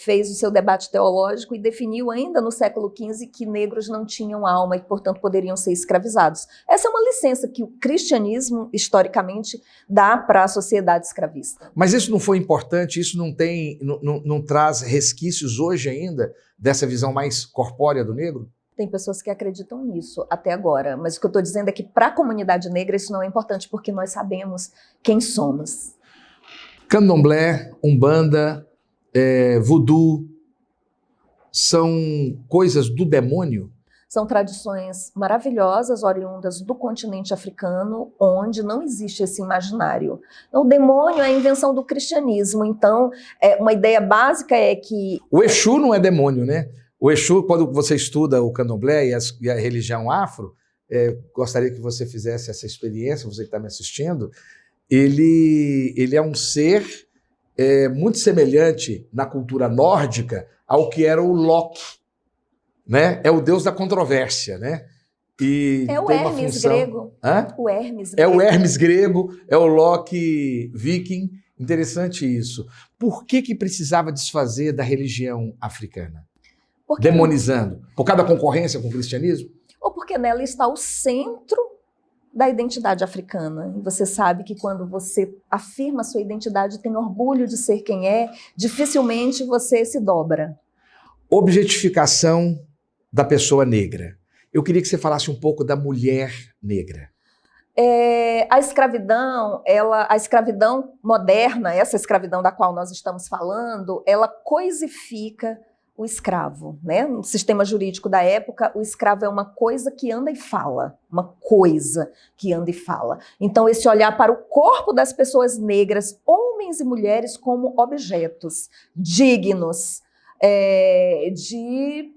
fez o seu debate teológico e definiu ainda no século XV que negros não tinham alma e, portanto, poderiam ser escravizados. Essa é uma licença que o cristianismo, historicamente, dá para a sociedade escravista. Mas isso não foi importante? Isso não traz resquícios hoje ainda dessa visão mais corpórea do negro? Tem pessoas que acreditam nisso até agora, mas o que eu estou dizendo é que para a comunidade negra isso não é importante porque nós sabemos quem somos. Candomblé, Umbanda, Voodoo, são coisas do demônio? São tradições maravilhosas, oriundas do continente africano, onde não existe esse imaginário. O demônio é a invenção do cristianismo, então uma ideia básica é que... O Exu não é demônio, né? O Exu, quando você estuda o candomblé e a religião afro, gostaria que você fizesse essa experiência, você que está me assistindo, ele é um ser muito semelhante na cultura nórdica ao que era o Loki, né? É o deus da controvérsia, né? E é o tem uma Hermes função... grego. Hã? O Hermes grego. É o Hermes grego, é o Loki viking. Interessante isso. Por que precisava desfazer da religião africana? Demonizando? Por causa da concorrência com o cristianismo? Ou porque nela está o centro da identidade africana. E você sabe que quando você afirma a sua identidade, tem orgulho de ser quem é, dificilmente você se dobra. Objetificação da pessoa negra. Eu queria que você falasse um pouco da mulher negra. A escravidão moderna, essa escravidão da qual nós estamos falando, ela coisifica o escravo, né? No sistema jurídico da época, o escravo é uma coisa que anda e fala, uma coisa que anda e fala. Então, esse olhar para o corpo das pessoas negras, homens e mulheres, como objetos dignos de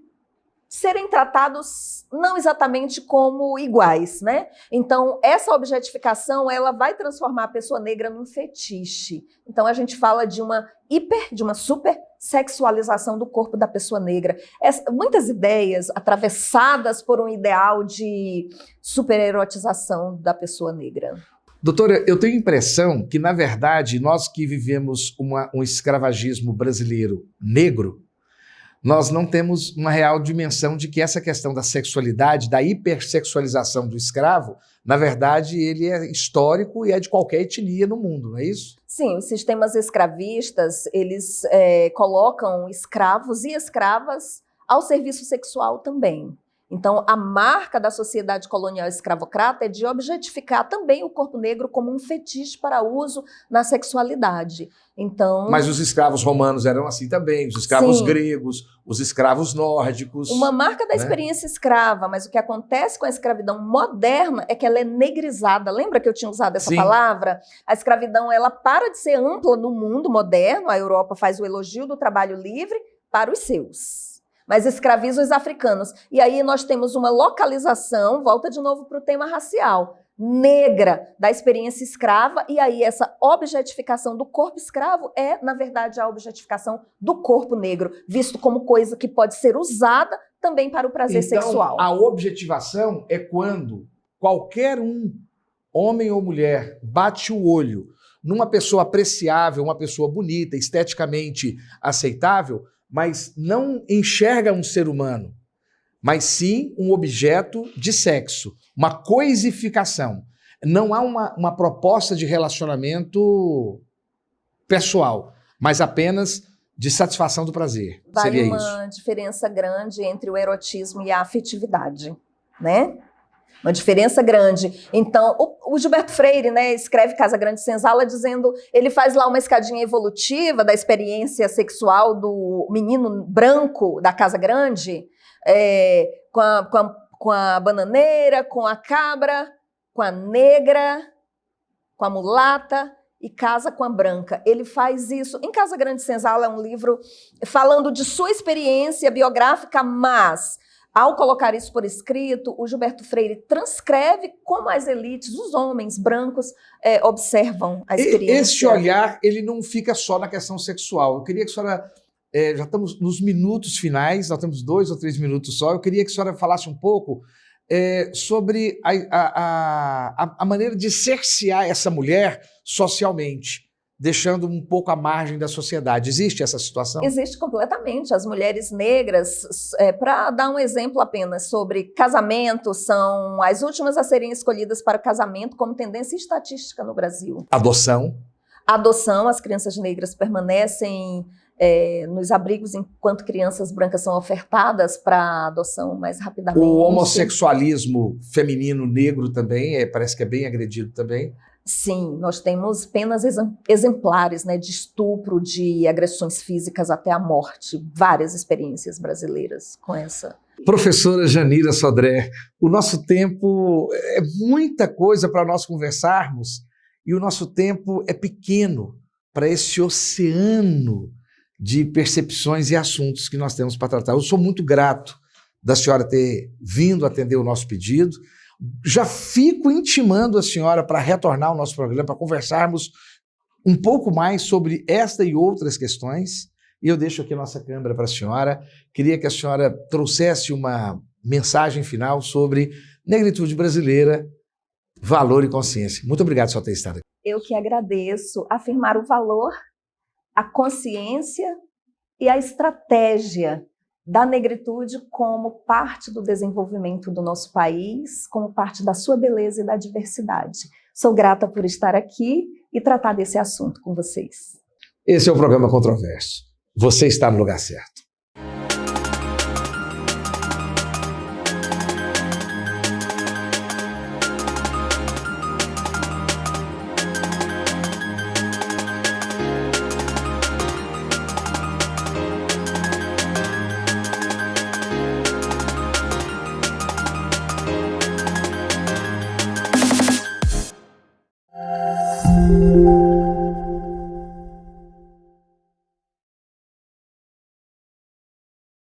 serem tratados não exatamente como iguais, né? Então, essa objetificação, ela vai transformar a pessoa negra num fetiche. Então, a gente fala de uma super sexualização do corpo da pessoa negra. Muitas ideias atravessadas por um ideal de supererotização da pessoa negra. Doutora, eu tenho a impressão que, na verdade, nós que vivemos um escravagismo brasileiro negro, nós não temos uma real dimensão de que essa questão da sexualidade, da hipersexualização do escravo, na verdade, ele é histórico e é de qualquer etnia no mundo, não é isso? Sim, os sistemas escravistas, eles colocam escravos e escravas ao serviço sexual também. Então, a marca da sociedade colonial escravocrata é de objetificar também o corpo negro como um fetiche para uso na sexualidade. Então, mas os escravos romanos eram assim também, os escravos sim, gregos, os escravos nórdicos. Uma marca da experiência escrava, mas o que acontece com a escravidão moderna é que ela é negrizada. Lembra que eu tinha usado essa palavra? A escravidão, ela para de ser ampla no mundo moderno, a Europa faz o elogio do trabalho livre para os seus, mas escraviza os africanos. E aí nós temos uma localização, volta de novo para o tema racial, negra da experiência escrava, e aí essa objetificação do corpo escravo é, na verdade, a objetificação do corpo negro, visto como coisa que pode ser usada também para o prazer sexual. A objetivação é quando qualquer homem ou mulher, bate o olho numa pessoa apreciável, uma pessoa bonita, esteticamente aceitável, mas não enxerga um ser humano, mas sim um objeto de sexo, uma coisificação. Não há uma proposta de relacionamento pessoal, mas apenas de satisfação do prazer. Seria uma diferença grande entre o erotismo e a afetividade, né? Uma diferença grande. Então, o Gilberto Freire, né, escreve Casa Grande Senzala dizendo, ele faz lá uma escadinha evolutiva da experiência sexual do menino branco da Casa Grande, com a bananeira, com a cabra, com a negra, com a mulata e casa com a branca. Ele faz isso em Casa Grande Senzala, é um livro falando de sua experiência biográfica, mas ao colocar isso por escrito, o Gilberto Freire transcreve como as elites, os homens brancos, observam a experiência. Esse olhar, ele não fica só na questão sexual. Eu queria que a senhora, já estamos nos minutos finais, nós temos 2 ou 3 minutos só, eu queria que a senhora falasse um pouco sobre a maneira de cercear essa mulher socialmente, deixando um pouco à margem da sociedade. Existe essa situação? Existe completamente. As mulheres negras, para dar um exemplo apenas sobre casamento, são as últimas a serem escolhidas para o casamento como tendência estatística no Brasil. Adoção. Adoção, as crianças negras permanecem nos abrigos enquanto crianças brancas são ofertadas para adoção mais rapidamente. O homossexualismo feminino negro também, parece que é bem agredido também. Sim, nós temos penas exemplares, né, de estupro, de agressões físicas até a morte. Várias experiências brasileiras com essa. Professora Janira Sodré, o nosso tempo é muita coisa para nós conversarmos e o nosso tempo é pequeno para esse oceano de percepções e assuntos que nós temos para tratar. Eu sou muito grato da senhora ter vindo atender o nosso pedido. Já fico intimando a senhora para retornar ao nosso programa, para conversarmos um pouco mais sobre esta e outras questões. E eu deixo aqui a nossa câmera para a senhora. Queria que a senhora trouxesse uma mensagem final sobre negritude brasileira, valor e consciência. Muito obrigado por só ter estado aqui. Eu que agradeço. Afirmar o valor, a consciência e a estratégia da negritude como parte do desenvolvimento do nosso país, como parte da sua beleza e da diversidade. Sou grata por estar aqui e tratar desse assunto com vocês. Esse é o programa Controverso. Você está no lugar certo.